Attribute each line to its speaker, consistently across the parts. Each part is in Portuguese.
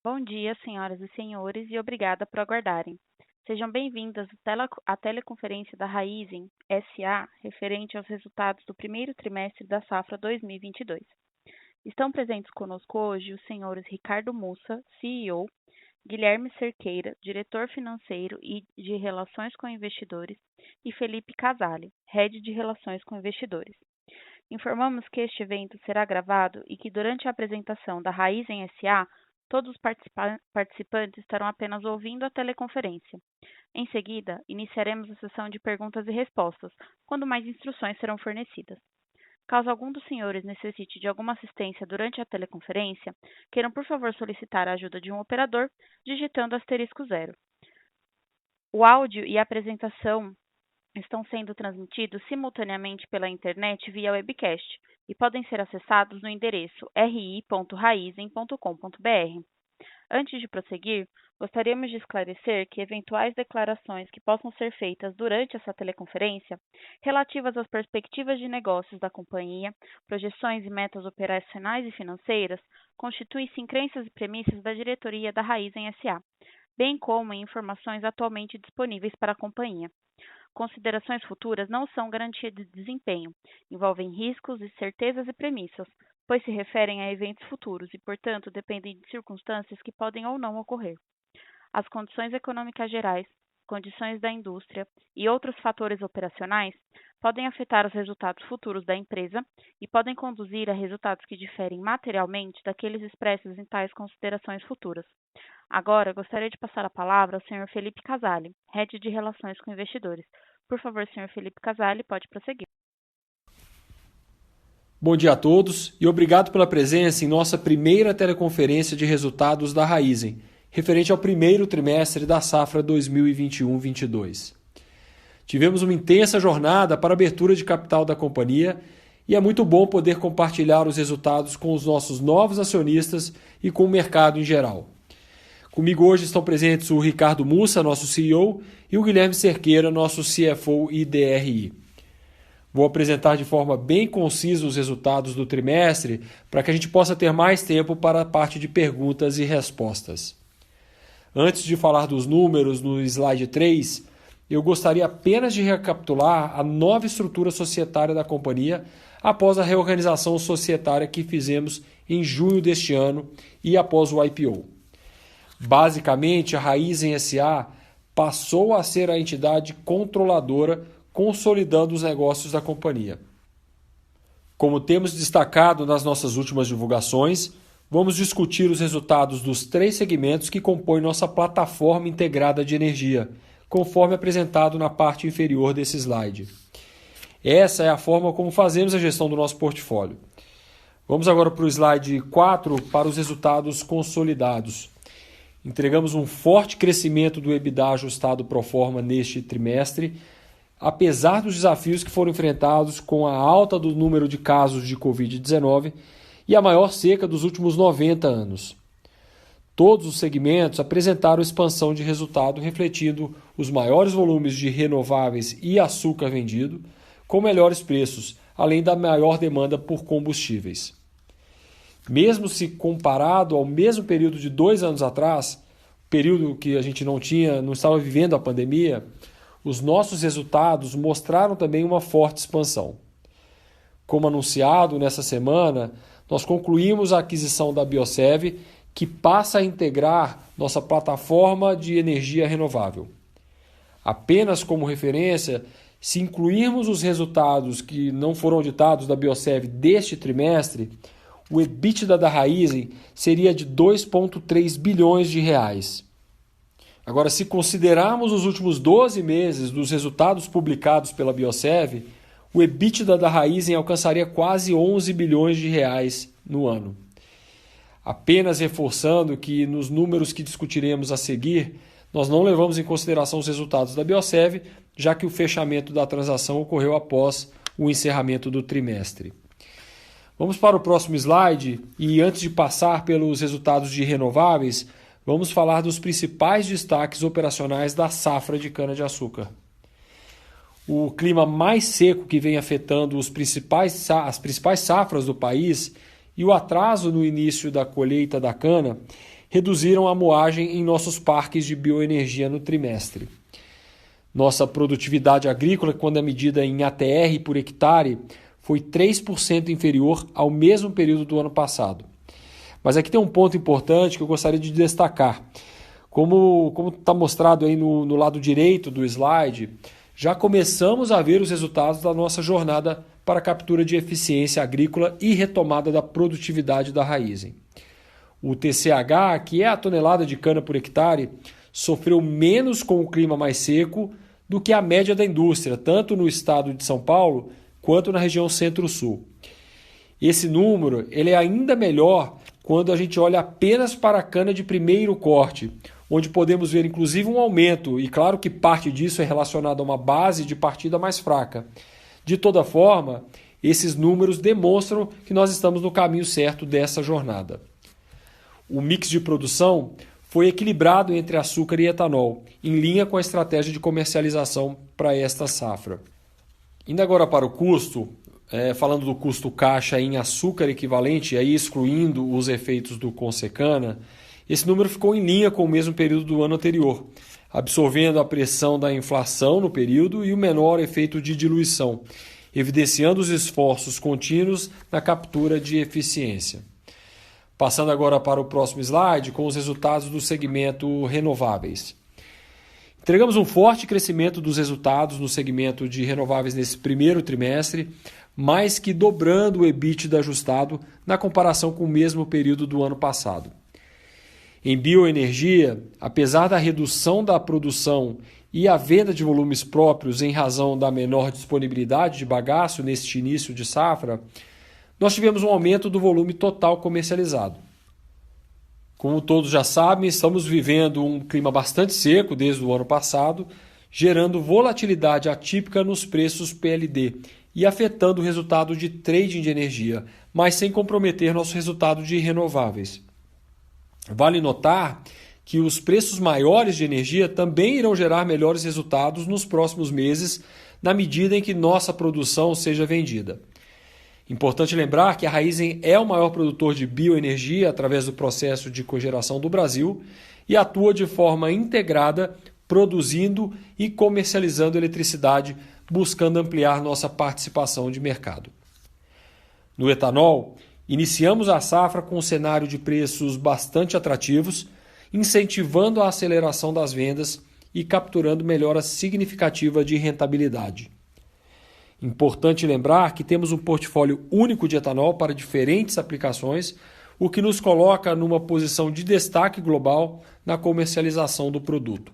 Speaker 1: Bom dia, senhoras e senhores, e obrigada por aguardarem. Sejam bem-vindas à teleconferência da Raizen SA referente aos resultados do primeiro trimestre da safra 2022. Estão presentes conosco hoje os senhores Ricardo Mussa, CEO, Guilherme Cerqueira, diretor financeiro e de Relações com Investidores, e Felipe Casale, head de Relações com Investidores. Informamos que este evento será gravado e que durante a apresentação da Raizen SA, todos os participantes estarão apenas ouvindo a teleconferência. Em seguida, iniciaremos a sessão de perguntas e respostas, quando mais instruções serão fornecidas. Caso algum dos senhores necessite de alguma assistência durante a teleconferência, queiram por favor solicitar a ajuda de um operador, digitando *0. O áudio e a apresentação estão sendo transmitidos simultaneamente pela internet via webcast e podem ser acessados no endereço ri.raizen.com.br. Antes de prosseguir, gostaríamos de esclarecer que eventuais declarações que possam ser feitas durante essa teleconferência, relativas às perspectivas de negócios da companhia, projeções e metas operacionais e financeiras, constituem-se crenças e premissas da diretoria da Raizen SA, bem como em informações atualmente disponíveis para a companhia. Considerações futuras não são garantia de desempenho, envolvem riscos, incertezas e premissas, pois se referem a eventos futuros e, portanto, dependem de circunstâncias que podem ou não ocorrer. As condições econômicas gerais, condições da indústria e outros fatores operacionais podem afetar os resultados futuros da empresa e podem conduzir a resultados que diferem materialmente daqueles expressos em tais considerações futuras. Agora, gostaria de passar a palavra ao Sr. Felipe Casale, head de Relações com Investidores. Por favor, Sr. Felipe Casale, pode prosseguir.
Speaker 2: Bom dia a todos e obrigado pela presença em nossa primeira teleconferência de resultados da Raizen, referente ao primeiro trimestre da safra 2021-22. Tivemos uma intensa jornada para a abertura de capital da companhia e é muito bom poder compartilhar os resultados com os nossos novos acionistas e com o mercado em geral. Comigo hoje estão presentes o Ricardo Mussa, nosso CEO, e o Guilherme Cerqueira, nosso CFO e DRI. Vou apresentar de forma bem concisa os resultados do trimestre para que a gente possa ter mais tempo para a parte de perguntas e respostas. Antes de falar dos números no slide 3, eu gostaria apenas de recapitular a nova estrutura societária da companhia após a reorganização societária que fizemos em junho deste ano e após o IPO. Basicamente, a Raizen SA passou a ser a entidade controladora, consolidando os negócios da companhia. Como temos destacado nas nossas últimas divulgações, vamos discutir os resultados dos 3 segmentos que compõem nossa plataforma integrada de energia, conforme apresentado na parte inferior desse slide. Essa é a forma como fazemos a gestão do nosso portfólio. Vamos agora para o slide 4 para os resultados consolidados. Entregamos um forte crescimento do EBITDA ajustado pro forma neste trimestre, apesar dos desafios que foram enfrentados com a alta do número de casos de Covid-19 e a maior seca dos últimos 90 anos. Todos os segmentos apresentaram expansão de resultado, refletindo os maiores volumes de renováveis e açúcar vendido, com melhores preços, além da maior demanda por combustíveis. Mesmo se comparado ao mesmo período de 2 anos atrás, período que a gente não estava vivendo a pandemia, os nossos resultados mostraram também uma forte expansão. Como anunciado nessa semana, nós concluímos a aquisição da Biosev, que passa a integrar nossa plataforma de energia renovável. Apenas como referência, se incluirmos os resultados que não foram auditados da Biosev deste trimestre, o EBITDA da Raizen seria de 2,3 bilhões de reais. Agora, se considerarmos os últimos 12 meses dos resultados publicados pela Biosev, o EBITDA da Raizen alcançaria quase 11 bilhões de reais no ano. Apenas reforçando que nos números que discutiremos a seguir, nós não levamos em consideração os resultados da Biosev, já que o fechamento da transação ocorreu após o encerramento do trimestre. Vamos para o próximo slide e antes de passar pelos resultados de renováveis, vamos falar dos principais destaques operacionais da safra de cana-de-açúcar. O clima mais seco que vem afetando as principais safras do país e o atraso no início da colheita da cana reduziram a moagem em nossos parques de bioenergia no trimestre. Nossa produtividade agrícola, quando é medida em ATR por hectare, foi 3% inferior ao mesmo período do ano passado. Mas aqui tem um ponto importante que eu gostaria de destacar. Como está mostrado aí no lado direito do slide, já começamos a ver os resultados da nossa jornada para a captura de eficiência agrícola e retomada da produtividade da Raízen. O TCH, que é a tonelada de cana por hectare, sofreu menos com o clima mais seco do que a média da indústria, tanto no estado de São Paulo quanto na região Centro-Sul. Esse número ele é ainda melhor quando a gente olha apenas para a cana de primeiro corte, onde podemos ver inclusive um aumento, e claro que parte disso é relacionado a uma base de partida mais fraca. De toda forma, esses números demonstram que nós estamos no caminho certo dessa jornada. O mix de produção foi equilibrado entre açúcar e etanol, em linha com a estratégia de comercialização para esta safra. Indo agora para o custo, falando do custo caixa em açúcar equivalente, aí excluindo os efeitos do Consecana, esse número ficou em linha com o mesmo período do ano anterior, absorvendo a pressão da inflação no período e o menor efeito de diluição, evidenciando os esforços contínuos na captura de eficiência. Passando agora para o próximo slide, com os resultados do segmento renováveis. Entregamos um forte crescimento dos resultados no segmento de renováveis nesse primeiro trimestre, mais que dobrando o EBITDA ajustado na comparação com o mesmo período do ano passado. Em bioenergia, apesar da redução da produção e a venda de volumes próprios em razão da menor disponibilidade de bagaço neste início de safra, nós tivemos um aumento do volume total comercializado. Como todos já sabem, estamos vivendo um clima bastante seco desde o ano passado, gerando volatilidade atípica nos preços PLD e afetando o resultado de trading de energia, mas sem comprometer nosso resultado de renováveis. Vale notar que os preços maiores de energia também irão gerar melhores resultados nos próximos meses, na medida em que nossa produção seja vendida. Importante lembrar que a Raízen é o maior produtor de bioenergia através do processo de cogeração do Brasil e atua de forma integrada, produzindo e comercializando eletricidade, buscando ampliar nossa participação de mercado. No etanol, iniciamos a safra com um cenário de preços bastante atrativos, incentivando a aceleração das vendas e capturando melhora significativa de rentabilidade. Importante lembrar que temos um portfólio único de etanol para diferentes aplicações, o que nos coloca numa posição de destaque global na comercialização do produto.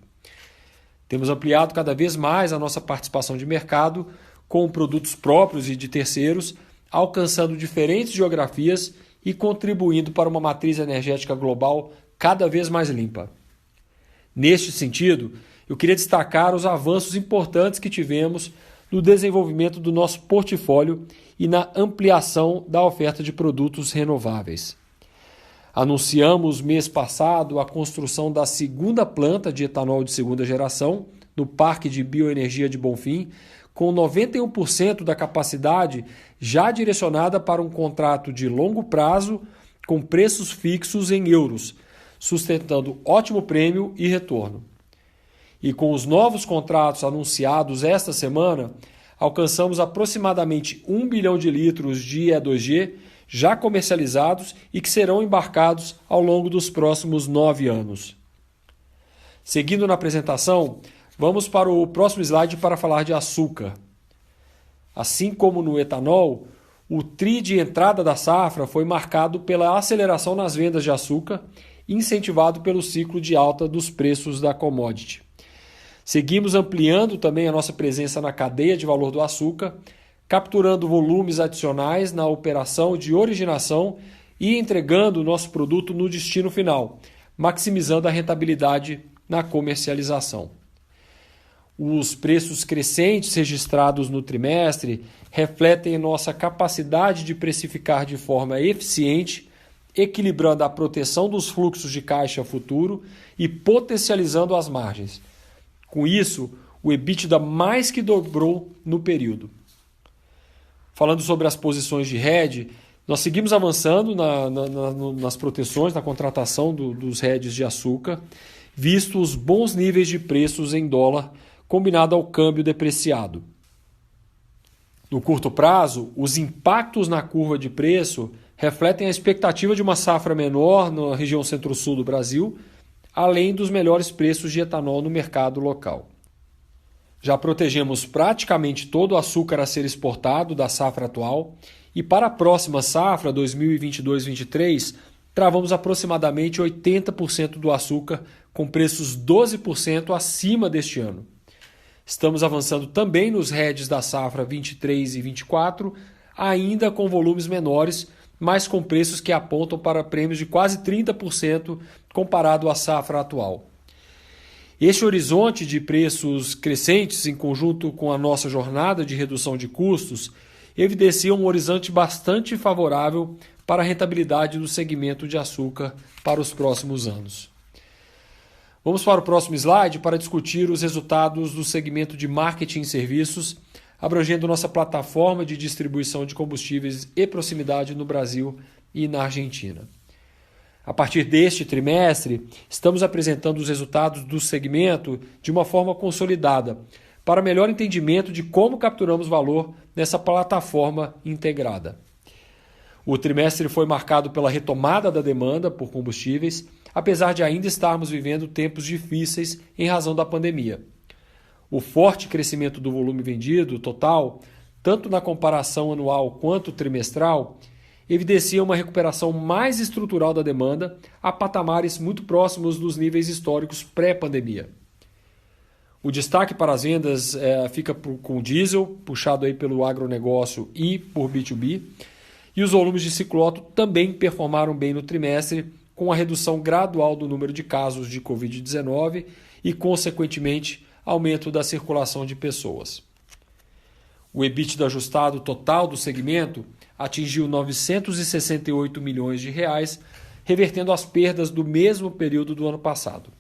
Speaker 2: Temos ampliado cada vez mais a nossa participação de mercado com produtos próprios e de terceiros, alcançando diferentes geografias e contribuindo para uma matriz energética global cada vez mais limpa. Neste sentido, eu queria destacar os avanços importantes que tivemos no desenvolvimento do nosso portfólio e na ampliação da oferta de produtos renováveis. Anunciamos mês passado a construção da segunda planta de etanol de segunda geração no Parque de Bioenergia de Bonfim, com 91% da capacidade já direcionada para um contrato de longo prazo com preços fixos em euros, sustentando ótimo prêmio e retorno. E com os novos contratos anunciados esta semana, alcançamos aproximadamente 1 bilhão de litros de E2G já comercializados e que serão embarcados ao longo dos próximos 9 anos. Seguindo na apresentação, vamos para o próximo slide para falar de açúcar. Assim como no etanol, o tri de entrada da safra foi marcado pela aceleração nas vendas de açúcar, incentivado pelo ciclo de alta dos preços da commodity. Seguimos ampliando também a nossa presença na cadeia de valor do açúcar, capturando volumes adicionais na operação de originação e entregando o nosso produto no destino final, maximizando a rentabilidade na comercialização. Os preços crescentes registrados no trimestre refletem nossa capacidade de precificar de forma eficiente, equilibrando a proteção dos fluxos de caixa futuro e potencializando as margens. Com isso, o EBITDA mais que dobrou no período. Falando sobre as posições de hedge, Nós seguimos avançando nas proteções, na contratação dos hedges de açúcar, visto os bons níveis de preços em dólar, combinado ao câmbio depreciado. No curto prazo, os impactos na curva de preço refletem a expectativa de uma safra menor na região centro-sul do Brasil, além dos melhores preços de etanol no mercado local. Já protegemos praticamente todo o açúcar a ser exportado da safra atual e para a próxima safra, 2022-23, travamos aproximadamente 80% do açúcar com preços 12% acima deste ano. Estamos avançando também nos hedges da safra 23 e 24, ainda com volumes menores, mas com preços que apontam para prêmios de quase 30% comparado à safra atual. Este horizonte de preços crescentes, em conjunto com a nossa jornada de redução de custos, evidencia um horizonte bastante favorável para a rentabilidade do segmento de açúcar para os próximos anos. Vamos para o próximo slide para discutir os resultados do segmento de marketing e serviços, abrangendo nossa plataforma de distribuição de combustíveis e proximidade no Brasil e na Argentina. A partir deste trimestre, estamos apresentando os resultados do segmento de uma forma consolidada, para melhor entendimento de como capturamos valor nessa plataforma integrada. O trimestre foi marcado pela retomada da demanda por combustíveis, apesar de ainda estarmos vivendo tempos difíceis em razão da pandemia. O forte crescimento do volume vendido total, tanto na comparação anual quanto trimestral, evidencia uma recuperação mais estrutural da demanda a patamares muito próximos dos níveis históricos pré-pandemia. O destaque para as vendas fica com o diesel, puxado aí pelo agronegócio e por B2B, e os volumes de cicloauto também performaram bem no trimestre, com a redução gradual do número de casos de Covid-19 e, consequentemente, aumento da circulação de pessoas. O EBITDA ajustado total do segmento atingiu 968 milhões de reais, revertendo as perdas do mesmo período do ano passado.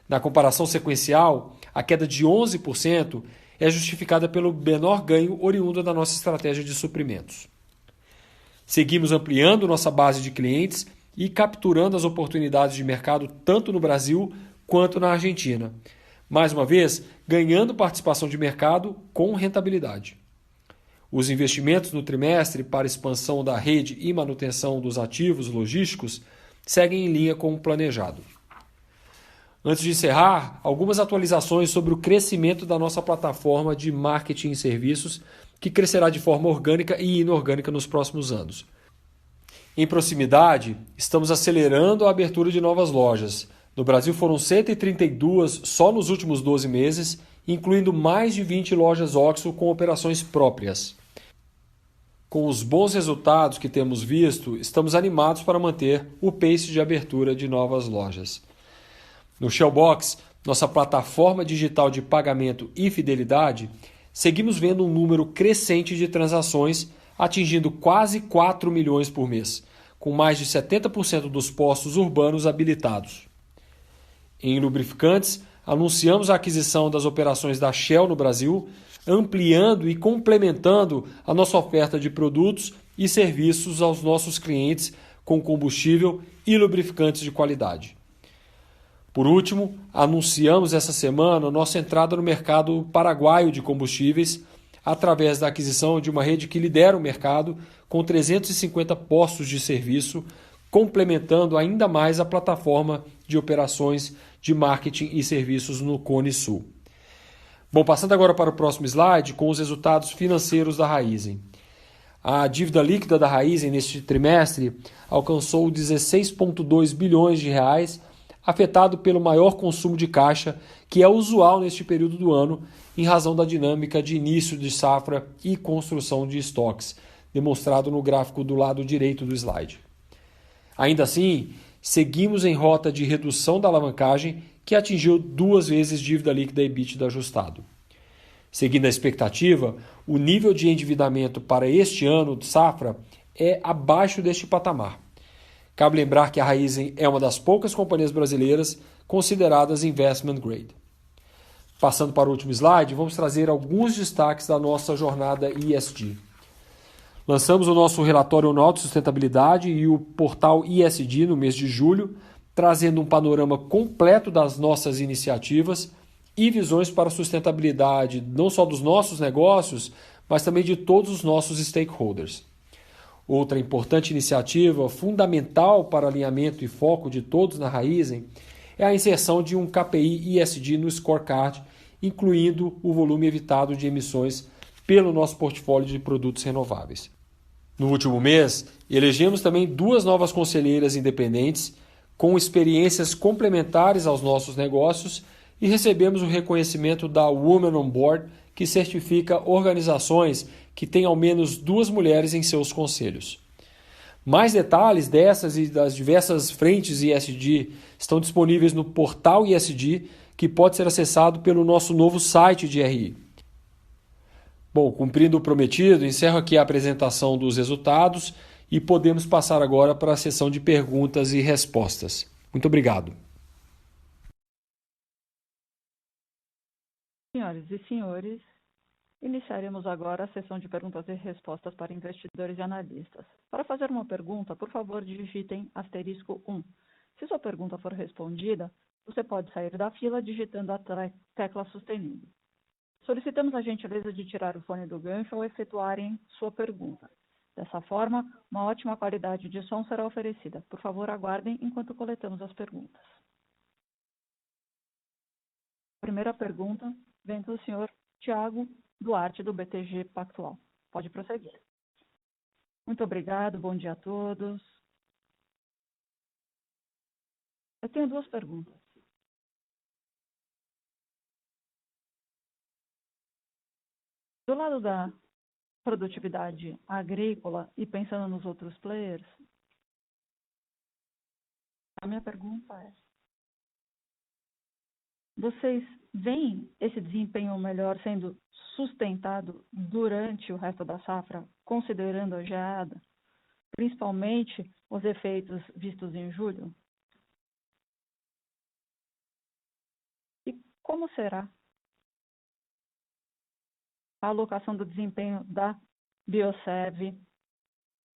Speaker 2: Na comparação sequencial, a queda de 11% é justificada pelo menor ganho oriundo da nossa estratégia de suprimentos. Seguimos ampliando nossa base de clientes e capturando as oportunidades de mercado tanto no Brasil quanto na Argentina. Mais uma vez, ganhando participação de mercado com rentabilidade. Os investimentos no trimestre para expansão da rede e manutenção dos ativos logísticos seguem em linha com o planejado. Antes de encerrar, algumas atualizações sobre o crescimento da nossa plataforma de marketing e serviços, que crescerá de forma orgânica e inorgânica nos próximos anos. Em proximidade, estamos acelerando a abertura de novas lojas. No Brasil foram 132 só nos últimos 12 meses, incluindo mais de 20 lojas OXXO com operações próprias. Com os bons resultados que temos visto, estamos animados para manter o pace de abertura de novas lojas. No Shellbox, nossa plataforma digital de pagamento e fidelidade, seguimos vendo um número crescente de transações, atingindo quase 4 milhões por mês, com mais de 70% dos postos urbanos habilitados. Em lubrificantes, anunciamos a aquisição das operações da Shell no Brasil, ampliando e complementando a nossa oferta de produtos e serviços aos nossos clientes com combustível e lubrificantes de qualidade. Por último, anunciamos essa semana nossa entrada no mercado paraguaio de combustíveis através da aquisição de uma rede que lidera o mercado com 350 postos de serviço, complementando ainda mais a plataforma de operações de marketing e serviços no Cone Sul. Bom, passando agora para o próximo slide com os resultados financeiros da Raízen. A dívida líquida da Raízen neste trimestre alcançou 16,2 bilhões de reais, afetado pelo maior consumo de caixa, que é usual neste período do ano, em razão da dinâmica de início de safra e construção de estoques, demonstrado no gráfico do lado direito do slide. Ainda assim, seguimos em rota de redução da alavancagem, que atingiu 2 vezes dívida líquida EBITDA ajustado. Seguindo a expectativa, o nível de endividamento para este ano de safra é abaixo deste patamar. Cabe lembrar que a Raízen é uma das poucas companhias brasileiras consideradas investment grade. Passando para o último slide, vamos trazer alguns destaques da nossa jornada ESG. Lançamos o nosso relatório anual de sustentabilidade e o portal ISD no mês de julho, trazendo um panorama completo das nossas iniciativas e visões para a sustentabilidade, não só dos nossos negócios, mas também de todos os nossos stakeholders. Outra importante iniciativa, fundamental para alinhamento e foco de todos na Raízen, é a inserção de um KPI ISD no scorecard, incluindo o volume evitado de emissões pelo nosso portfólio de produtos renováveis. No último mês, elegemos também 2 novas conselheiras independentes com experiências complementares aos nossos negócios e recebemos o reconhecimento da Women on Board, que certifica organizações que têm ao menos 2 mulheres em seus conselhos. Mais detalhes dessas e das diversas frentes ISD estão disponíveis no portal ISD, que pode ser acessado pelo nosso novo site de RI. Bom, cumprindo o prometido, encerro aqui a apresentação dos resultados e podemos passar agora para a sessão de perguntas e respostas. Muito obrigado.
Speaker 3: Senhoras e senhores, iniciaremos agora a sessão de perguntas e respostas para investidores e analistas. Para fazer uma pergunta, por favor, digitem *1. Se sua pergunta for respondida, você pode sair da fila digitando a tecla sustenido. Solicitamos a gentileza de tirar o fone do gancho ao efetuarem sua pergunta. Dessa forma, uma ótima qualidade de som será oferecida. Por favor, aguardem enquanto coletamos as perguntas. A primeira pergunta vem do senhor Tiago Duarte, do BTG Pactual. Pode prosseguir. Muito obrigado, bom dia a todos. Eu tenho 2 perguntas. Do lado da produtividade agrícola e pensando nos outros players, a minha pergunta é: vocês veem esse desempenho melhor sendo sustentado durante o resto da safra, considerando a geada, principalmente os efeitos vistos em julho? E como será a alocação do desempenho da Biosev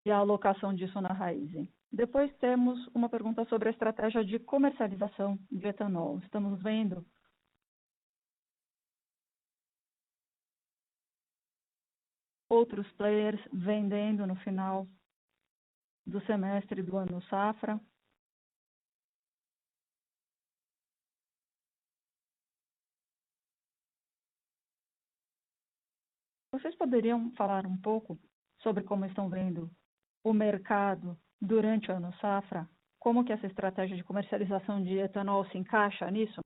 Speaker 3: e a alocação disso na Raízen? Depois temos uma pergunta sobre a estratégia de comercialização de etanol. Estamos vendo outros players vendendo no final do semestre do ano safra. Vocês poderiam falar um pouco sobre como estão vendo o mercado durante o ano safra? Como que essa estratégia de comercialização de etanol se encaixa nisso?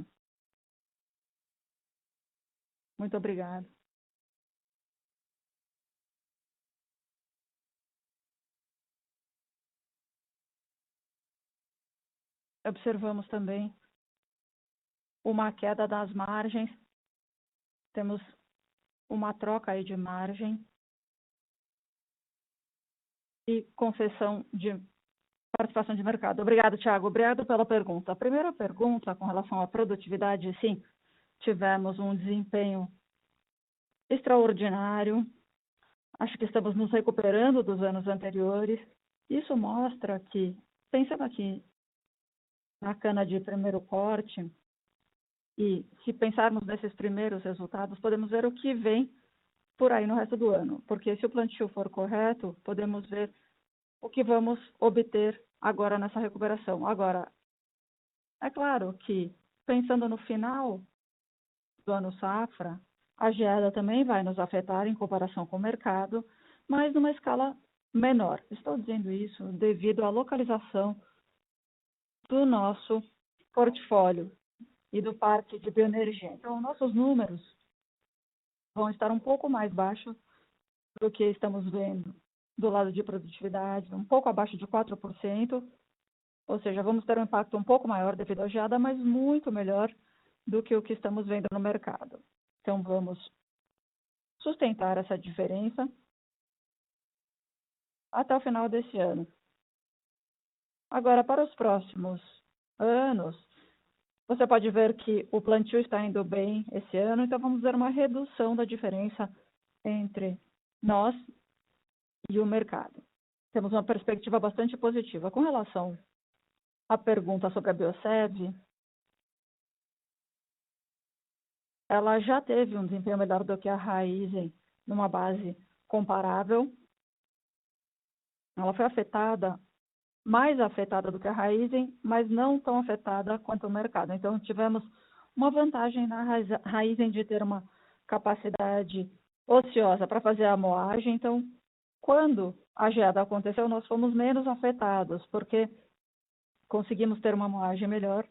Speaker 3: Muito obrigado. Observamos também uma queda das margens. Temos uma troca aí de margem e concessão de participação de mercado. Obrigado, Thiago. Obrigado pela pergunta. A primeira pergunta, com relação à produtividade, sim, tivemos um desempenho extraordinário. Acho que estamos nos recuperando dos anos anteriores. Isso mostra que, pensando aqui na cana de primeiro corte, e se pensarmos nesses primeiros resultados, podemos ver o que vem por aí no resto do ano. Porque se o plantio for correto, podemos ver o que vamos obter agora nessa recuperação. Agora, é claro que, pensando no final do ano safra, a geada também vai nos afetar em comparação com o mercado, mas numa escala menor. Estou dizendo isso devido à localização do nosso portfólio e do parque de bioenergia. Então, nossos números vão estar um pouco mais baixos do que estamos vendo do lado de produtividade, um pouco abaixo de 4%, ou seja, vamos ter um impacto um pouco maior devido à geada, mas muito melhor do que o que estamos vendo no mercado. Então, vamos sustentar essa diferença até o final desse ano. Agora, para os próximos anos, você pode ver que o plantio está indo bem esse ano, então vamos ver uma redução da diferença entre nós e o mercado. Temos uma perspectiva bastante positiva. Com relação à pergunta sobre a Biosev, ela já teve um desempenho melhor do que a Raizen numa base comparável. Ela foi mais afetada do que a Raizen, mas não tão afetada quanto o mercado. Então, tivemos uma vantagem na Raizen de ter uma capacidade ociosa para fazer a moagem. Então, quando a geada aconteceu, nós fomos menos afetados, porque conseguimos ter uma moagem melhor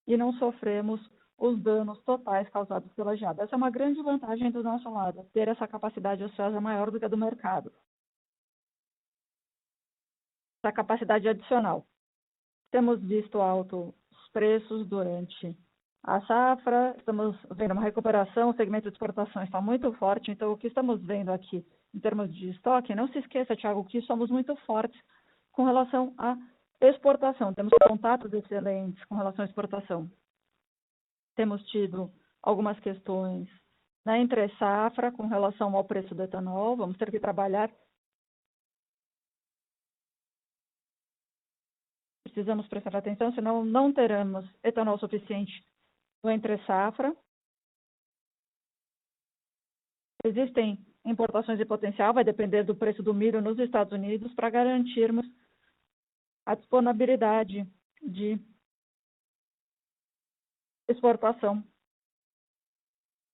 Speaker 3: e não sofremos os danos totais causados pela geada. Essa é uma grande vantagem do nosso lado, ter essa capacidade ociosa maior do que a do mercado. Essa capacidade adicional. Temos visto altos preços durante a safra, estamos vendo uma recuperação, o segmento de exportação está muito forte, então o que estamos vendo aqui em termos de estoque, não se esqueça, Thiago, que somos muito fortes com relação à exportação. Temos contatos excelentes com relação à exportação. Temos tido algumas questões na entre-safra com relação ao preço do etanol, vamos ter que trabalhar. Precisamos prestar atenção, senão não teremos etanol suficiente no entre-safra. Existem importações de potencial, vai depender do preço do milho nos Estados Unidos, para garantirmos a disponibilidade de exportação.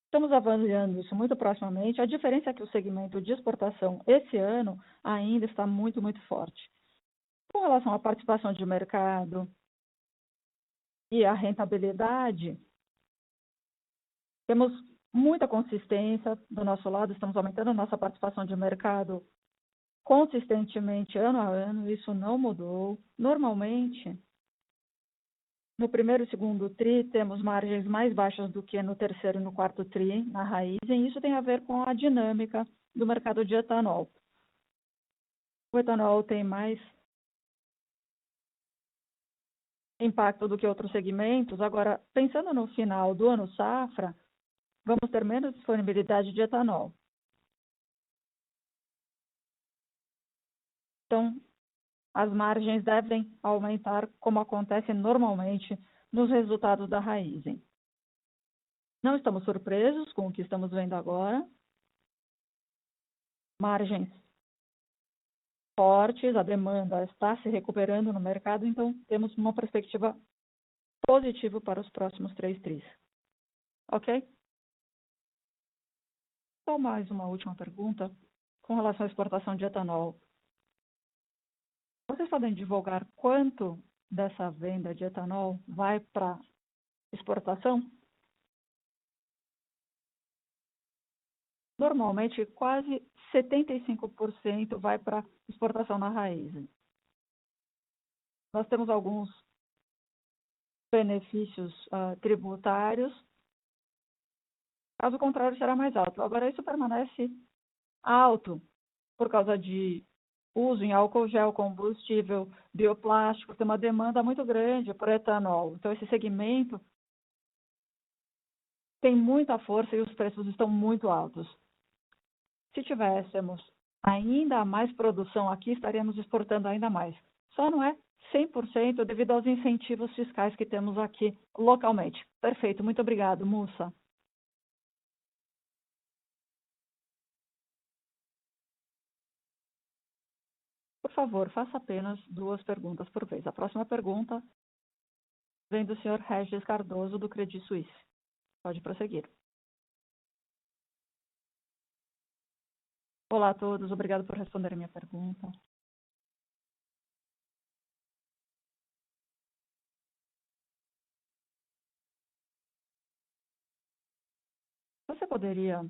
Speaker 3: Estamos avaliando isso muito proximamente. A diferença é que o segmento de exportação esse ano ainda está muito, muito forte. Com relação à participação de mercado e à rentabilidade, temos muita consistência do nosso lado, estamos aumentando a nossa participação de mercado consistentemente ano a ano, isso não mudou. Normalmente, no primeiro e segundo TRI, temos margens mais baixas do que no terceiro e no quarto TRI, na Raizen. Isso tem a ver com a dinâmica do mercado de etanol. O etanol tem mais impacto do que outros segmentos. Agora, pensando no final do ano safra, vamos ter menos disponibilidade de etanol. Então, as margens devem aumentar, como acontece normalmente nos resultados da Raizen. Não estamos surpresos com o que estamos vendo agora. Margens fortes, a demanda está se recuperando no mercado, então temos uma perspectiva positiva para os próximos 3 TRIs. Ok? Só mais uma última pergunta com relação à exportação de etanol. Vocês podem divulgar quanto dessa venda de etanol vai para exportação? Normalmente, quase 75% vai para exportação na Raizen. Nós temos alguns benefícios tributários. Caso contrário, será mais alto. Agora, isso permanece alto por causa de uso em álcool gel, combustível, bioplástico. Tem uma demanda muito grande por etanol. Então, esse segmento tem muita força e os preços estão muito altos. Se tivéssemos ainda mais produção aqui, estaríamos exportando ainda mais. Só não é 100% devido aos incentivos fiscais que temos aqui localmente. Perfeito, muito obrigado, Mussa. Por favor, faça apenas 2 perguntas por vez. A próxima pergunta vem do senhor Regis Cardoso, do Credit Suisse. Pode prosseguir. Olá a todos, obrigado por responder a minha pergunta. Você poderia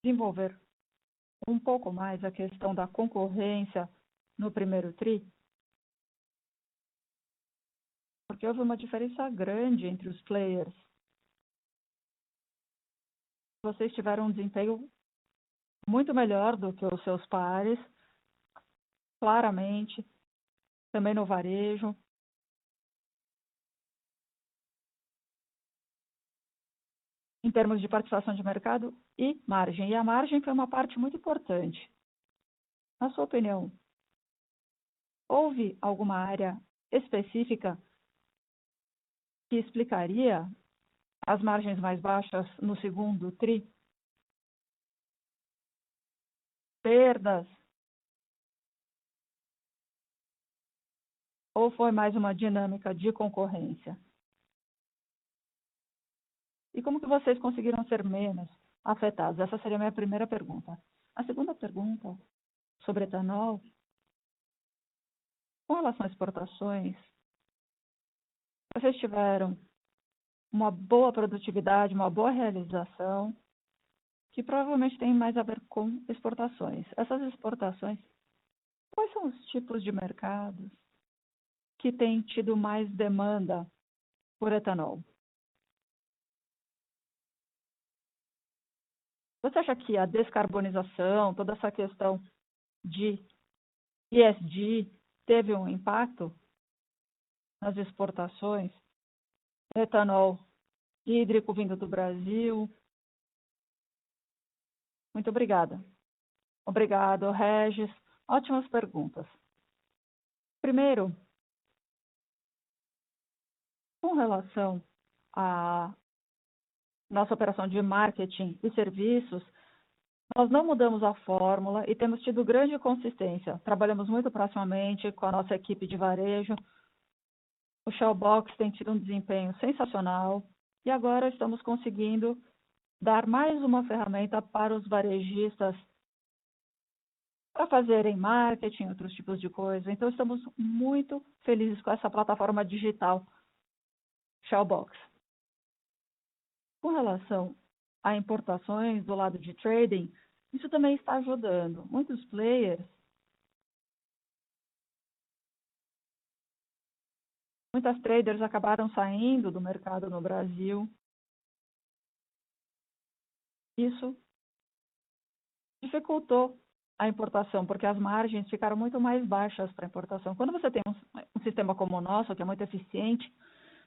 Speaker 3: desenvolver um pouco mais a questão da concorrência no primeiro TRI? Porque houve uma diferença grande entre os players. Vocês tiveram um desempenho muito melhor do que os seus pares, claramente, também no varejo. Em termos de participação de mercado e margem. E a margem foi uma parte muito importante. Na sua opinião, houve alguma área específica que explicaria as margens mais baixas no segundo TRI? Perdas? Ou foi mais uma dinâmica de concorrência? E como que vocês conseguiram ser menos afetados? Essa seria a minha primeira pergunta. A segunda pergunta, sobre etanol, com relação às exportações, vocês tiveram uma boa produtividade, uma boa realização, que provavelmente tem mais a ver com exportações. Essas exportações, quais são os tipos de mercados que têm tido mais demanda por etanol? Você acha que a descarbonização, toda essa questão de ESG, teve um impacto nas exportações? Etanol hídrico vindo do Brasil. Muito obrigada. Obrigado, Regis. Ótimas perguntas. Primeiro, com relação à nossa operação de marketing e serviços, nós não mudamos a fórmula e temos tido grande consistência. Trabalhamos muito proximamente com a nossa equipe de varejo. O Shell Box tem tido um desempenho sensacional e agora estamos conseguindo dar mais uma ferramenta para os varejistas para fazerem marketing, outros tipos de coisa. Então, estamos muito felizes com essa plataforma digital Shell Box. Com relação a importações do lado de trading, isso também está ajudando. Muitos players, muitas traders acabaram saindo do mercado no Brasil. Isso dificultou a importação, porque as margens ficaram muito mais baixas para a importação. Quando você tem um sistema como o nosso, que é muito eficiente,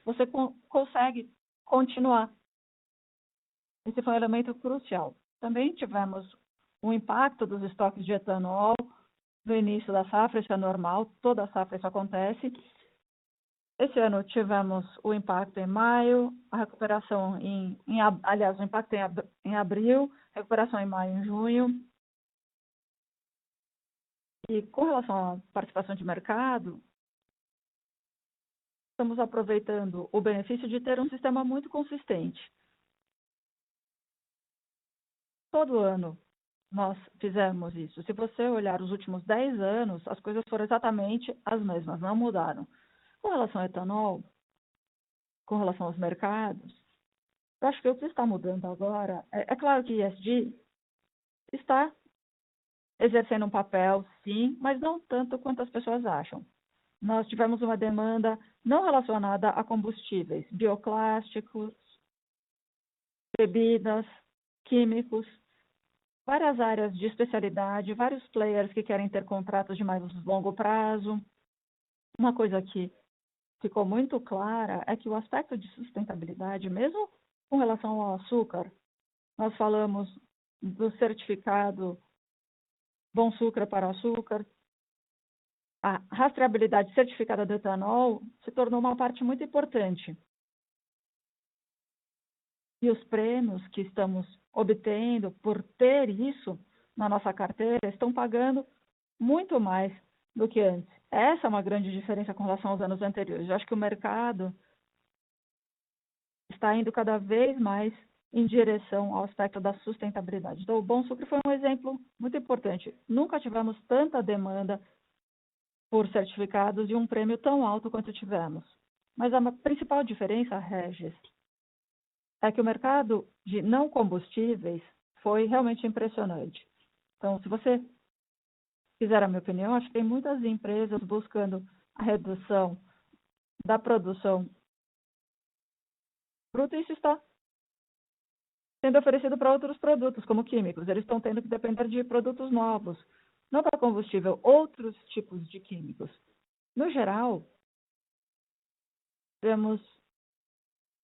Speaker 3: você consegue continuar. Esse foi um elemento crucial. Também tivemos o impacto dos estoques de etanol no início da safra, isso é normal, toda a safra isso acontece. Esse ano tivemos o impacto em maio, a recuperação aliás, o impacto em abril, recuperação em maio e em junho. E com relação à participação de mercado, estamos aproveitando o benefício de ter um sistema muito consistente. Todo ano nós fizemos isso. Se você olhar os últimos 10 anos, as coisas foram exatamente as mesmas, não mudaram. Com relação ao etanol, com relação aos mercados, eu acho que o que está mudando agora, é claro que ESG está exercendo um papel, sim, mas não tanto quanto as pessoas acham. Nós tivemos uma demanda não relacionada a combustíveis, bioplásticos, bebidas, químicos, várias áreas de especialidade, vários players que querem ter contratos de mais longo prazo. Uma coisa que ficou muito clara é que o aspecto de sustentabilidade, mesmo com relação ao açúcar, nós falamos do certificado Bom Sucra para Açúcar, a rastreabilidade certificada do etanol se tornou uma parte muito importante. E os prêmios que estamos obtendo por ter isso na nossa carteira estão pagando muito mais do que antes. Essa é uma grande diferença com relação aos anos anteriores. Eu acho que o mercado está indo cada vez mais em direção ao aspecto da sustentabilidade. Então, o Bom Sucre foi um exemplo muito importante. Nunca tivemos tanta demanda por certificados e um prêmio tão alto quanto tivemos. Mas a principal diferença, Regis, é que o mercado de não combustíveis foi realmente impressionante. Então, se você quiser a minha opinião, acho que tem muitas empresas buscando a redução da produção bruta e isso está sendo oferecido para outros produtos, como químicos. Eles estão tendo que depender de produtos novos, não para combustível, outros tipos de químicos. No geral, temos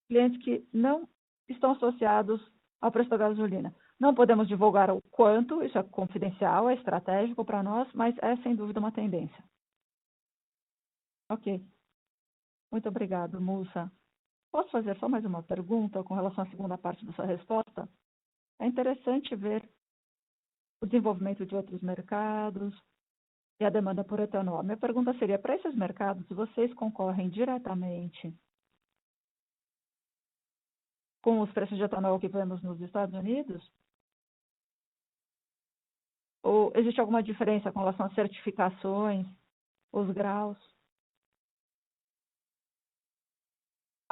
Speaker 3: clientes que não estão associados ao preço da gasolina. Não podemos divulgar o quanto, isso é confidencial, é estratégico para nós, mas é sem dúvida uma tendência. Ok. Muito obrigado, Mussa. Posso fazer só mais uma pergunta com relação à segunda parte da sua resposta? É interessante ver o desenvolvimento de outros mercados e a demanda por etanol. Minha pergunta seria, para esses mercados, vocês concorrem diretamente com os preços de etanol que vemos nos Estados Unidos? Ou existe alguma diferença com relação às certificações, os graus,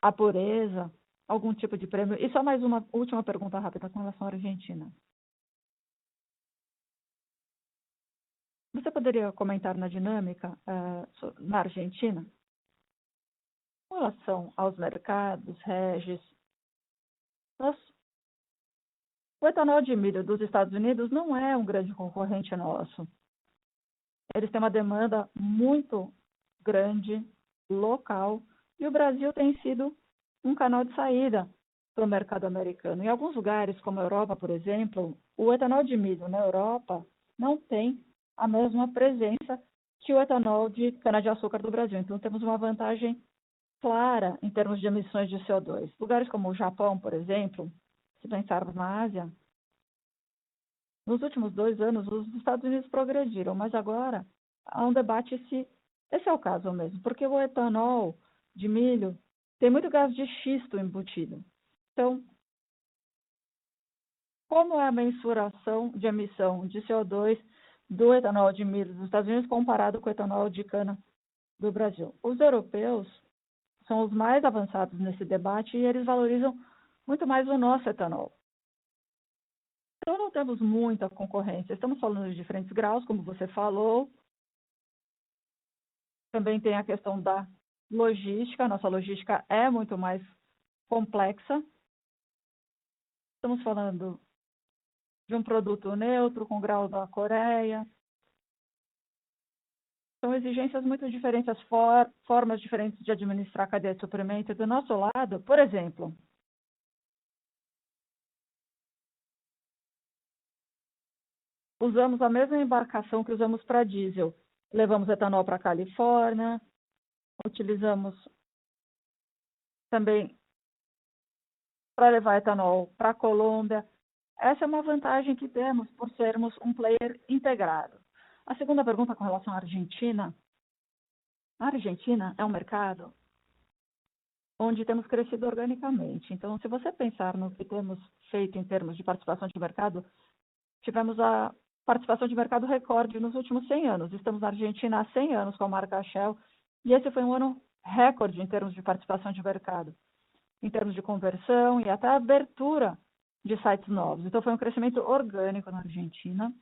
Speaker 3: a pureza, algum tipo de prêmio? E só mais uma última pergunta rápida com relação à Argentina. Você poderia comentar na dinâmica na Argentina, com relação aos mercados, Regis? O etanol de milho dos Estados Unidos não é um grande concorrente nosso. Eles têm uma demanda muito grande, local, e o Brasil tem sido um canal de saída para o mercado americano. Em alguns lugares, como a Europa, por exemplo, o etanol de milho na Europa não tem a mesma presença que o etanol de cana-de-açúcar do Brasil. Então, temos uma vantagem clara em termos de emissões de CO2. Lugares como o Japão, por exemplo, se pensarmos na Ásia, nos últimos 2 anos, os Estados Unidos progrediram, mas agora há um debate se esse é o caso mesmo, porque o etanol de milho tem muito gás de xisto embutido. Então, como é a mensuração de emissão de CO2 do etanol de milho dos Estados Unidos comparado com o etanol de cana do Brasil? Os europeus são os mais avançados nesse debate e eles valorizam muito mais o nosso etanol. Então, não temos muita concorrência. Estamos falando de diferentes graus, como você falou. Também tem a questão da logística. A nossa logística é muito mais complexa. Estamos falando de um produto neutro, com grau da Coreia. São exigências muito diferentes, formas diferentes de administrar a cadeia de suprimento. Do nosso lado, por exemplo, usamos a mesma embarcação que usamos para diesel. Levamos etanol para a Califórnia, utilizamos também para levar etanol para a Colômbia. Essa é uma vantagem que temos por sermos um player integrado. A segunda pergunta com relação à Argentina. A Argentina é um mercado onde temos crescido organicamente. Então, se você pensar no que temos feito em termos de participação de mercado, tivemos a participação de mercado recorde nos últimos 100 anos. Estamos na Argentina há 100 anos com a marca Shell, e esse foi um ano recorde em termos de participação de mercado, em termos de conversão e até abertura de sites novos. Então, foi um crescimento orgânico na Argentina.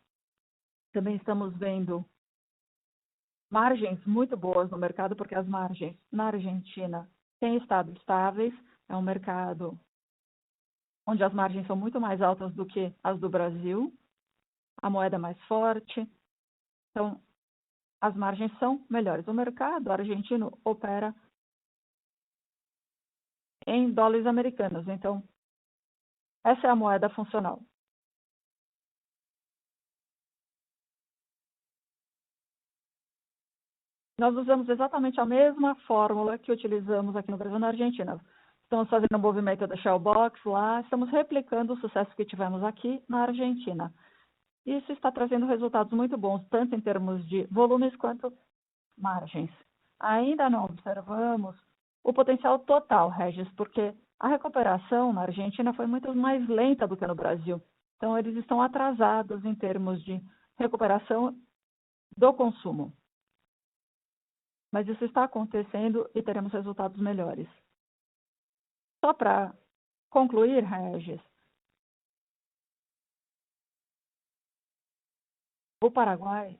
Speaker 3: Também estamos vendo margens muito boas no mercado, porque as margens na Argentina têm estado estáveis. É um mercado onde as margens são muito mais altas do que as do Brasil. A moeda é mais forte. Então, as margens são melhores. O mercado argentino opera em dólares americanos. Então, essa é a moeda funcional. Nós usamos exatamente a mesma fórmula que utilizamos aqui no Brasil e na Argentina. Estamos fazendo um movimento da Shell Box lá, estamos replicando o sucesso que tivemos aqui na Argentina. Isso está trazendo resultados muito bons, tanto em termos de volumes quanto margens. Ainda não observamos o potencial total, Regis, porque a recuperação na Argentina foi muito mais lenta do que no Brasil. Então, eles estão atrasados em termos de recuperação do consumo. Mas isso está acontecendo e teremos resultados melhores. Só para concluir, Regis, o Paraguai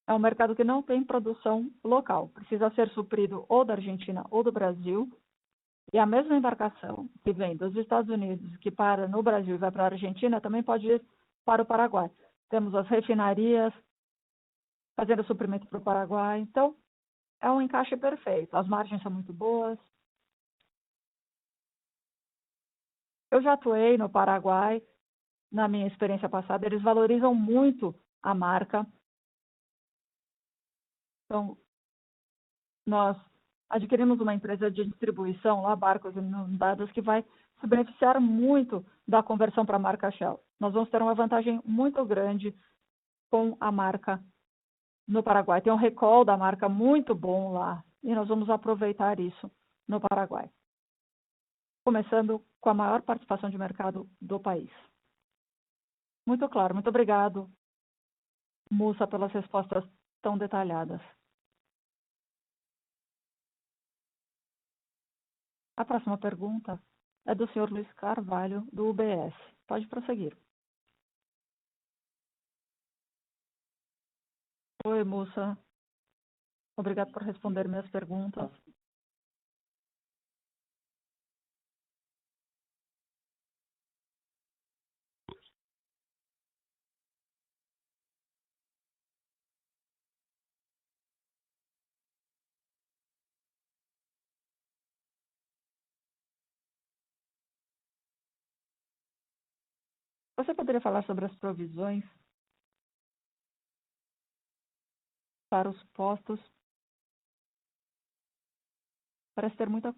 Speaker 3: é um mercado que não tem produção local. Precisa ser suprido ou da Argentina ou do Brasil. E a mesma embarcação que vem dos Estados Unidos, que para no Brasil e vai para a Argentina, também pode ir para o Paraguai. Temos as refinarias fazendo suprimento para o Paraguai. Então, é um encaixe perfeito. As margens são muito boas. Eu já atuei no Paraguai na minha experiência passada, eles valorizam muito a marca. Então, nós adquirimos uma empresa de distribuição lá, Barcos Inundados, que vai se beneficiar muito da conversão para a marca Shell. Nós vamos ter uma vantagem muito grande com a marca no Paraguai. Tem um recall da marca muito bom lá e nós vamos aproveitar isso no Paraguai. Começando com a maior participação de mercado do país. Muito claro. Muito obrigado, Mussa, pelas respostas tão detalhadas. A próxima pergunta é do senhor Luiz Carvalho, do UBS. Pode prosseguir. Oi, Mussa. Obrigado por responder minhas perguntas. Você poderia falar sobre as provisões para os postos? Parece ter muita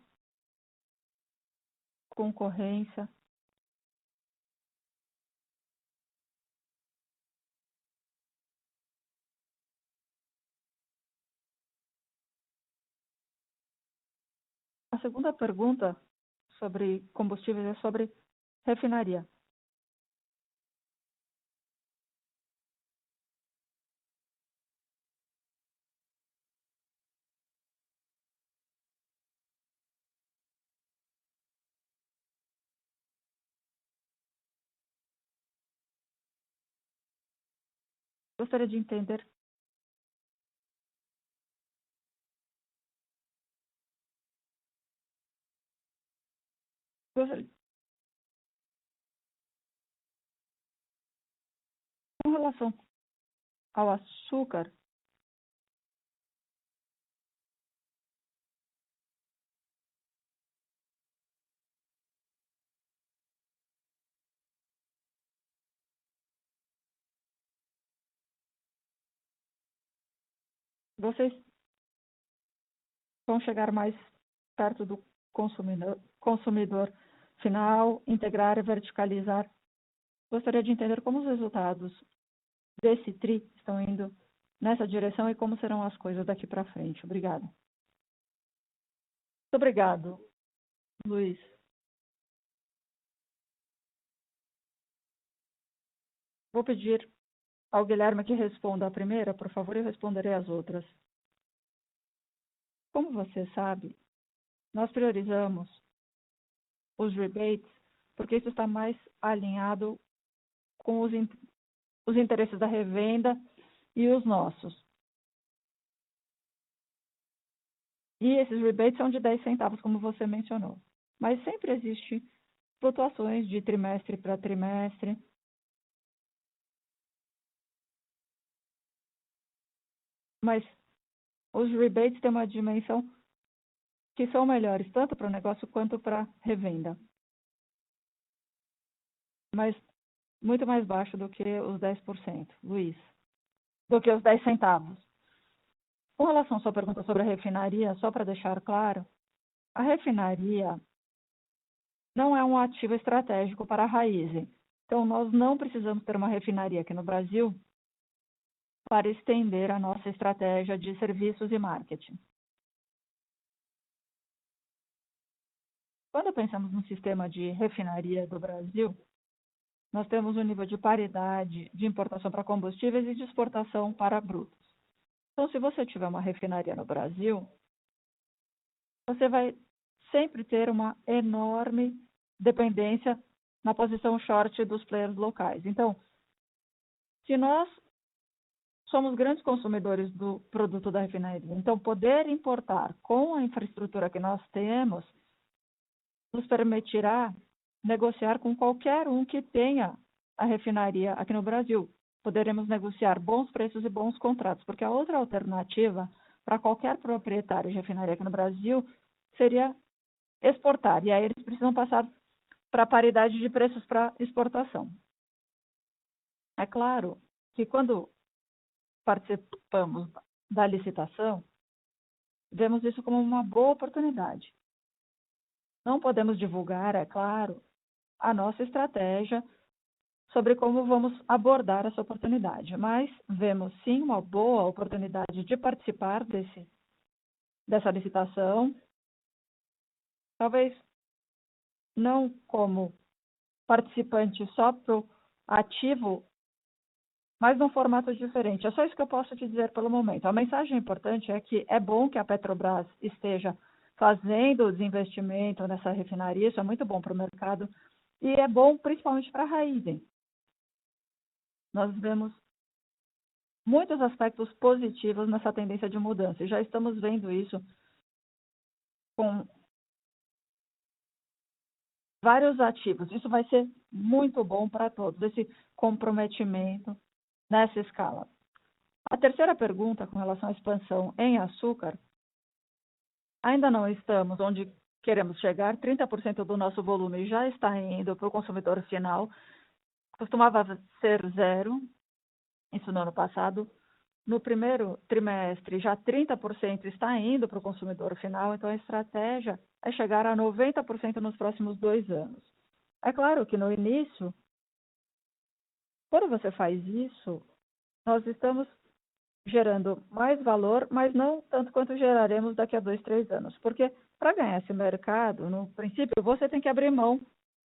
Speaker 3: concorrência. A segunda pergunta sobre combustíveis é sobre refinaria. Gostaria de entender com relação ao açúcar. Vocês vão chegar mais perto do consumidor final, integrar e verticalizar. Gostaria de entender como os resultados desse TRI estão indo nessa direção e como serão as coisas daqui para frente. Obrigada. Muito obrigado, Luiz. Vou pedir ao Guilherme que responda a primeira, por favor, e eu responderei as outras. Como você sabe, nós priorizamos os rebates porque isso está mais alinhado com os interesses da revenda e os nossos. E esses rebates são de 10 centavos, como você mencionou. Mas sempre existe flutuações de trimestre para trimestre. Mas os rebates têm uma dimensão que são melhores, tanto para o negócio quanto para a revenda. Mas muito mais baixo do que os 10%, Luiz. Do que os 10 centavos. Com relação à sua pergunta sobre a refinaria, só para deixar claro, a refinaria não é um ativo estratégico para a Raízen. Então, nós não precisamos ter uma refinaria aqui no Brasil para estender a nossa estratégia de serviços e marketing. Quando pensamos no sistema de refinaria do Brasil, nós temos um nível de paridade de importação para combustíveis e de exportação para brutos. Então, se você tiver uma refinaria no Brasil, você vai sempre ter uma enorme dependência na posição short dos players locais. Então, se nós somos grandes consumidores do produto da refinaria, então poder importar com a infraestrutura que nós temos nos permitirá negociar com qualquer um que tenha a refinaria aqui no Brasil. Poderemos negociar bons preços e bons contratos, porque a outra alternativa para qualquer proprietário de refinaria aqui no Brasil seria exportar, e aí eles precisam passar para a paridade de preços para exportação. É claro que quando participamos da licitação, vemos isso como uma boa oportunidade. Não podemos divulgar, é claro, a nossa estratégia sobre como vamos abordar essa oportunidade, mas vemos sim uma boa oportunidade de participar dessa licitação, talvez não como participante só para o ativo, mas num formato diferente. É só isso que eu posso te dizer pelo momento. A mensagem importante é que é bom que a Petrobras esteja fazendo o desinvestimento nessa refinaria, isso é muito bom para o mercado, e é bom principalmente para a Raízen. Nós vemos muitos aspectos positivos nessa tendência de mudança, e já estamos vendo isso com vários ativos. Isso vai ser muito bom para todos, esse comprometimento nessa escala. A terceira pergunta, com relação à expansão em açúcar, ainda não estamos onde queremos chegar. 30% do nosso volume já está indo para o consumidor final. Costumava ser 0, isso no ano passado. No primeiro trimestre, já 30% está indo para o consumidor final, então a estratégia é chegar a 90% nos próximos 2 anos. É claro que no início, quando você faz isso, nós estamos gerando mais valor, mas não tanto quanto geraremos daqui a 2, 3 anos. Porque para ganhar esse mercado, no princípio, você tem que abrir mão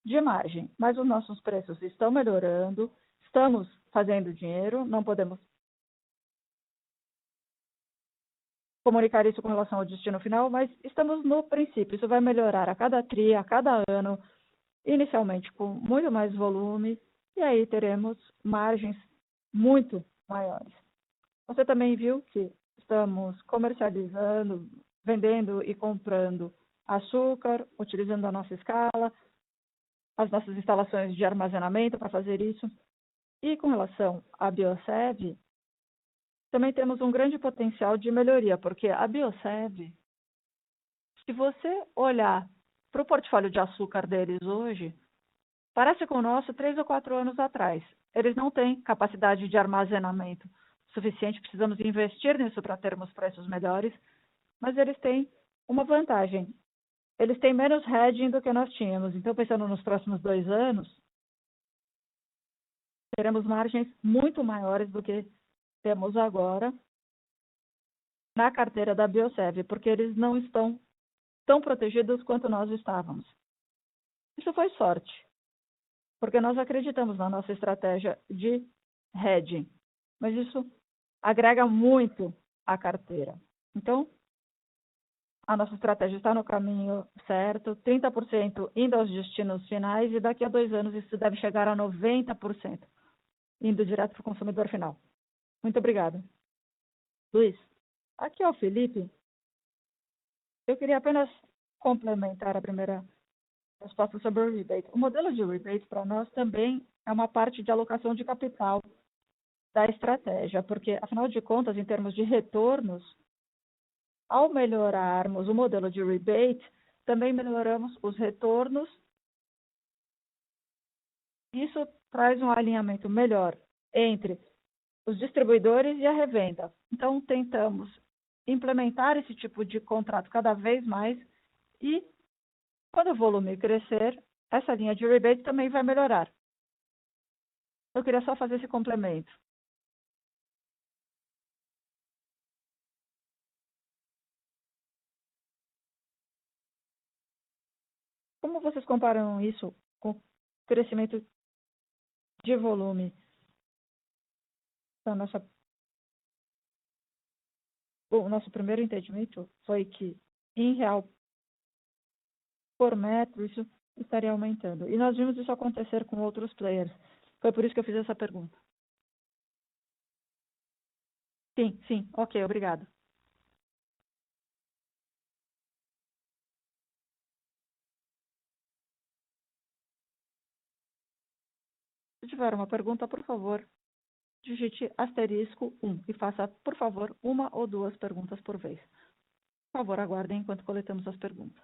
Speaker 3: de margem. Mas os nossos preços estão melhorando, estamos fazendo dinheiro, não podemos comunicar isso com relação ao destino final, mas estamos no princípio. Isso vai melhorar a cada tri, a cada ano, inicialmente com muito mais volume, e aí teremos margens muito maiores. Você também viu que estamos comercializando, vendendo e comprando açúcar, utilizando a nossa escala, as nossas instalações de armazenamento para fazer isso. E com relação à Biosev, também temos um grande potencial de melhoria, porque a Biosev, se você olhar para o portfólio de açúcar deles hoje, parece com o nosso 3 ou 4 anos atrás. Eles não têm capacidade de armazenamento suficiente, precisamos investir nisso para termos preços melhores, mas eles têm uma vantagem. Eles têm menos hedging do que nós tínhamos. Então, pensando nos próximos 2 anos, teremos margens muito maiores do que temos agora na carteira da Biosev, porque eles não estão tão protegidos quanto nós estávamos. Isso foi sorte, porque nós acreditamos na nossa estratégia de hedging, mas isso agrega muito à carteira. Então, a nossa estratégia está no caminho certo, 30% indo aos destinos finais, e daqui a 2 anos isso deve chegar a 90%, indo direto para o consumidor final. Muito obrigada. Luiz, aqui é o Felipe. Eu queria apenas complementar a primeira resposta sobre o rebate. O modelo de rebate para nós também é uma parte de alocação de capital da estratégia, porque, afinal de contas, em termos de retornos, ao melhorarmos o modelo de rebate, também melhoramos os retornos. Isso traz um alinhamento melhor entre os distribuidores e a revenda. Então, tentamos implementar esse tipo de contrato cada vez mais e, quando o volume crescer, essa linha de rebate também vai melhorar. Eu queria só fazer esse complemento. Como vocês comparam isso com o crescimento de volume da o nosso primeiro entendimento foi que, em real por metro, isso estaria aumentando. E nós vimos isso acontecer com outros players. Foi por isso que eu fiz essa pergunta. Sim, ok, obrigado. Se tiver uma pergunta, por favor, digite *1 e faça, por favor, 1 ou 2 perguntas por vez. Por favor, aguardem enquanto coletamos as perguntas.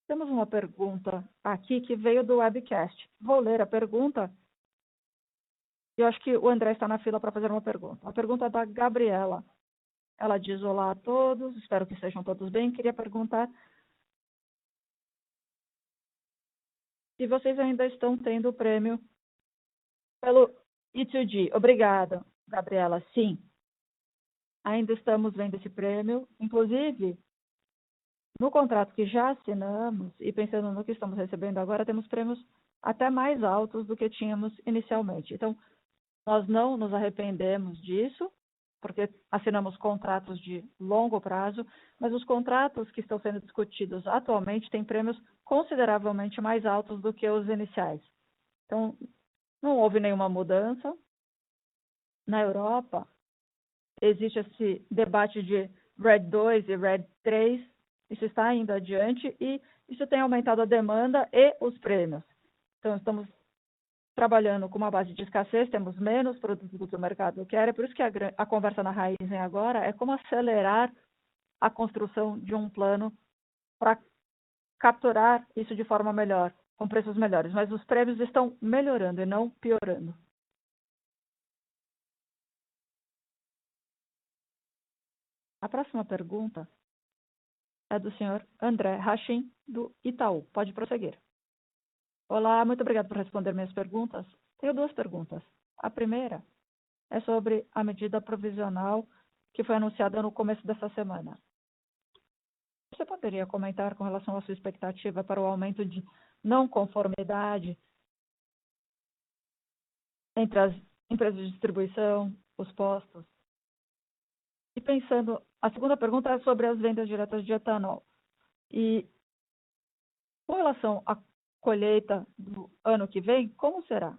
Speaker 3: Temos uma pergunta aqui que veio do webcast. Vou ler a pergunta. Eu acho que o André está na fila para fazer uma pergunta. A pergunta é da Gabriela. Ela diz: olá a todos, espero que estejam todos bem. Queria perguntar se vocês ainda estão tendo o prêmio pelo E2G. Obrigada, Gabriela. Sim, ainda estamos vendo esse prêmio. Inclusive, no contrato que já assinamos e pensando no que estamos recebendo agora, temos prêmios até mais altos do que tínhamos inicialmente. Então, nós não nos arrependemos disso, porque assinamos contratos de longo prazo, mas os contratos que estão sendo discutidos atualmente têm prêmios consideravelmente mais altos do que os iniciais. Então, não houve nenhuma mudança. Na Europa, existe esse debate de RED 2 e RED 3, isso está indo adiante e isso tem aumentado a demanda e os prêmios. Então, estamos trabalhando com uma base de escassez, temos menos produtos do que o mercado quer, é por isso que a conversa na Raizen agora é como acelerar a construção de um plano para capturar isso de forma melhor, com preços melhores. Mas os prêmios estão melhorando e não piorando. A próxima pergunta é do senhor André Rachin, do Itaú. Pode prosseguir. Olá, muito obrigado por responder minhas perguntas. Tenho duas perguntas. A primeira é sobre a medida provisional que foi anunciada no começo dessa semana. Você poderia comentar com relação à sua expectativa para o aumento de não conformidade entre as empresas de distribuição, os postos? E pensando, a segunda pergunta é sobre as vendas diretas de etanol. E com relação à colheita do ano que vem, como será?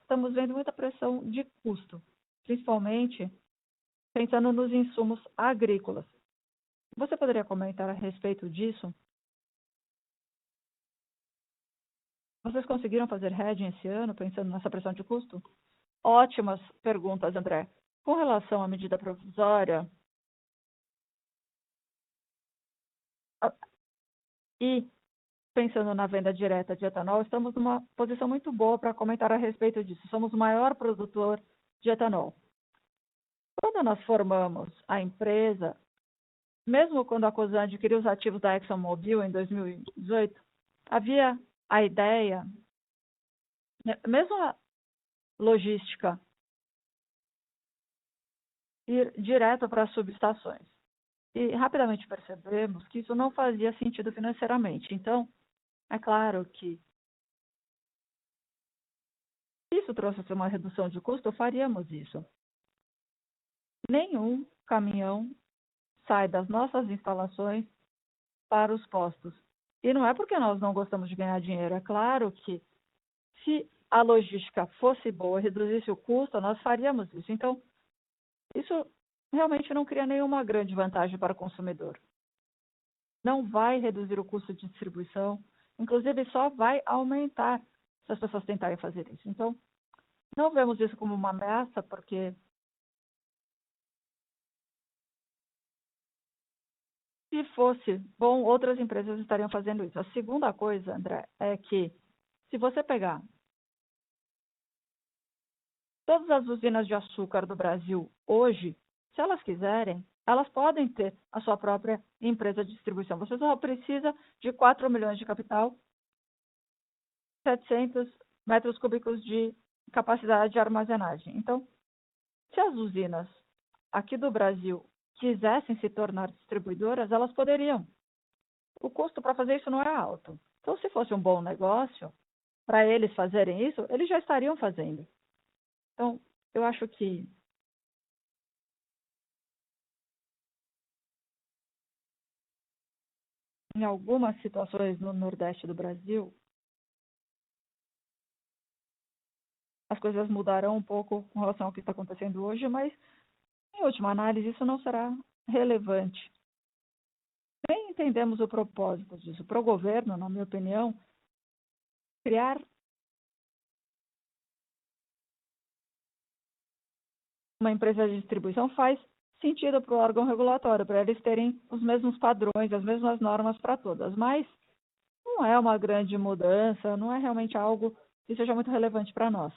Speaker 3: Estamos vendo muita pressão de custo, principalmente pensando nos insumos agrícolas. Você poderia comentar a respeito disso? Vocês conseguiram fazer hedging esse ano, pensando nessa pressão de custo? Ótimas perguntas, André. Com relação à medida provisória e pensando na venda direta de etanol, estamos numa posição muito boa para comentar a respeito disso. Somos o maior produtor de etanol. Quando nós formamos a empresa, mesmo quando a Cosan adquiriu os ativos da ExxonMobil em 2018, havia a ideia, mesmo a logística, ir direto para as subestações. E rapidamente percebemos que isso não fazia sentido financeiramente. Então, é claro que se isso trouxesse uma redução de custo, faríamos isso. Nenhum caminhão sai das nossas instalações para os postos. E não é porque nós não gostamos de ganhar dinheiro. É claro que se a logística fosse boa, reduzisse o custo, nós faríamos isso. Então, isso realmente não cria nenhuma grande vantagem para o consumidor. Não vai reduzir o custo de distribuição, inclusive só vai aumentar se as pessoas tentarem fazer isso. Então, não vemos isso como uma ameaça, porque se fosse bom, outras empresas estariam fazendo isso. A segunda coisa, André, é que se você pegar todas as usinas de açúcar do Brasil hoje, se elas quiserem, elas podem ter a sua própria empresa de distribuição. Você só precisa de 4 milhões de capital, 700 metros cúbicos de capacidade de armazenagem. Então, se as usinas aqui do Brasil quisessem se tornar distribuidoras, elas poderiam. O custo para fazer isso não é alto. Então, se fosse um bom negócio, para eles fazerem isso, eles já estariam fazendo. Então, eu acho que em algumas situações no Nordeste do Brasil, as coisas mudarão um pouco com relação ao que está acontecendo hoje, mas, em última análise, isso não será relevante. Nem entendemos o propósito disso. Para o governo, na minha opinião, criar uma empresa de distribuição faz sentido para o órgão regulatório, para eles terem os mesmos padrões, as mesmas normas para todas. Mas não é uma grande mudança, não é realmente algo que seja muito relevante para nós.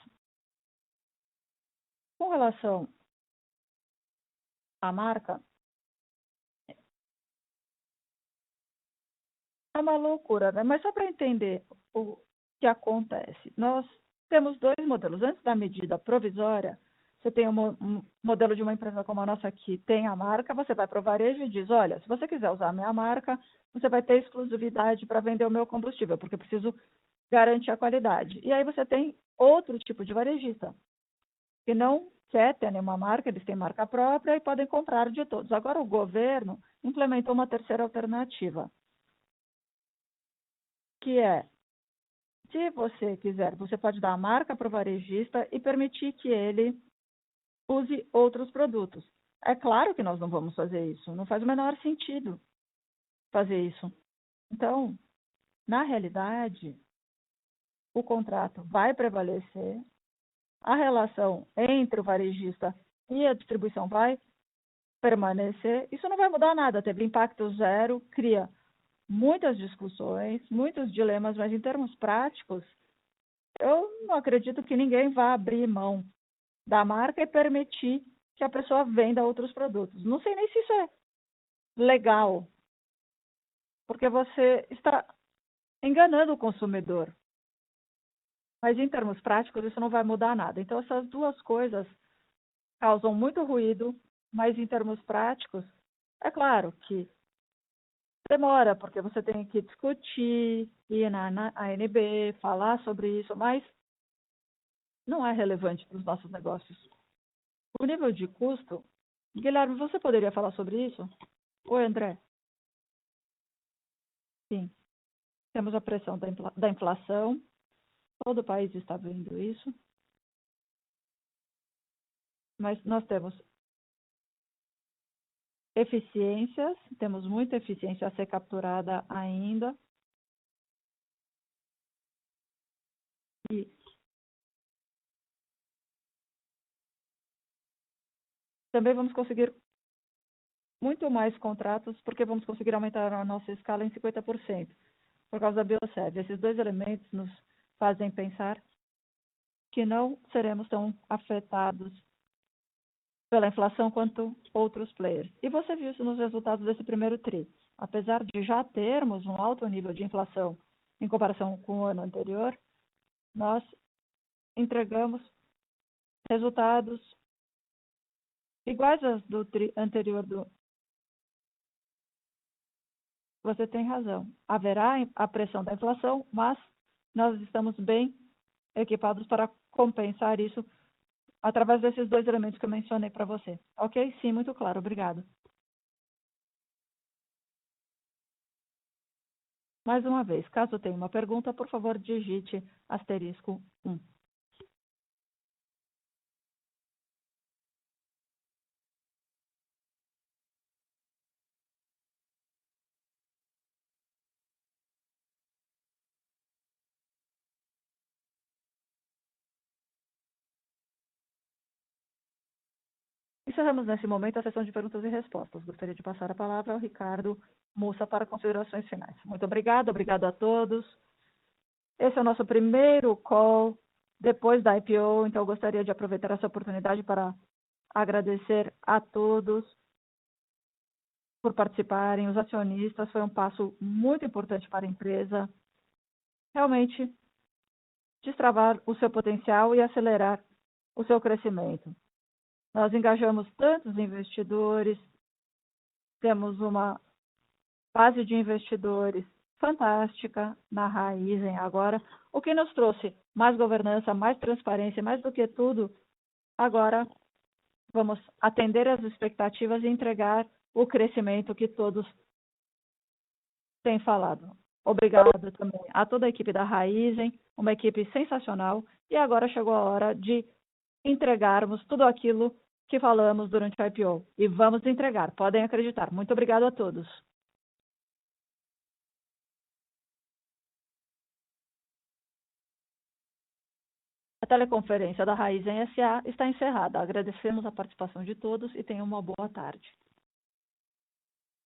Speaker 3: Com relação à marca, é uma loucura, né? Mas só para entender o que acontece. Nós temos dois modelos. Antes da medida provisória, você tem um modelo de uma empresa como a nossa que tem a marca, você vai para o varejo e diz, olha, se você quiser usar a minha marca, você vai ter exclusividade para vender o meu combustível, porque eu preciso garantir a qualidade. E aí você tem outro tipo de varejista, que não quer ter nenhuma marca, eles têm marca própria e podem comprar de todos. Agora o governo implementou uma terceira alternativa, que é, se você quiser, você pode dar a marca para o varejista e permitir que ele use outros produtos. É claro que nós não vamos fazer isso, não faz o menor sentido fazer isso. Então, na realidade, o contrato vai prevalecer, a relação entre o varejista e a distribuição vai permanecer, isso não vai mudar nada, teve impacto zero, cria muitas discussões, muitos dilemas, mas em termos práticos, eu não acredito que ninguém vá abrir mão da marca e permitir que a pessoa venda outros produtos. Não sei nem se isso é legal, porque você está enganando o consumidor. Mas em termos práticos, isso não vai mudar nada. Então, essas duas coisas causam muito ruído, mas em termos práticos, é claro que demora, porque você tem que discutir, ir na ANB, falar sobre isso, mas não é relevante para os nossos negócios. O nível de custo, Guilherme, você poderia falar sobre isso? Oi, André. Sim, temos a pressão da inflação, todo o país está vendo isso, mas nós temos eficiências, temos muita eficiência a ser capturada ainda, e também vamos conseguir muito mais contratos, porque vamos conseguir aumentar a nossa escala em 50%, por causa da Biosev. Esses dois elementos nos fazem pensar que não seremos tão afetados pela inflação quanto outros players. E você viu isso nos resultados desse primeiro TRI. Apesar de já termos um alto nível de inflação em comparação com o ano anterior, nós entregamos resultados iguais aos do TRI anterior. Você tem razão. Haverá a pressão da inflação, mas nós estamos bem equipados para compensar isso através desses dois elementos que eu mencionei para você. Ok? Sim, muito claro. Obrigado. Mais uma vez, caso tenha uma pergunta, por favor, digite *1. Encerramos nesse momento a sessão de perguntas e respostas. Gostaria de passar a palavra ao Ricardo Mussa para considerações finais. Muito obrigado a todos. Esse é o nosso primeiro call depois da IPO, então eu gostaria de aproveitar essa oportunidade para agradecer a todos por participarem, os acionistas. Foi um passo muito importante para a empresa, realmente destravar o seu potencial e acelerar o seu crescimento. Nós engajamos tantos investidores, temos uma base de investidores fantástica na Raizen agora, o que nos trouxe mais governança, mais transparência, mais do que tudo, agora vamos atender às expectativas e entregar o crescimento que todos têm falado. Obrigado também a toda a equipe da Raizen, uma equipe sensacional, e agora chegou a hora de entregarmos tudo aquilo que falamos durante o IPO. E vamos entregar, podem acreditar. Muito obrigado a todos. A teleconferência da Raizen SA está encerrada. Agradecemos a participação de todos e tenham uma boa tarde.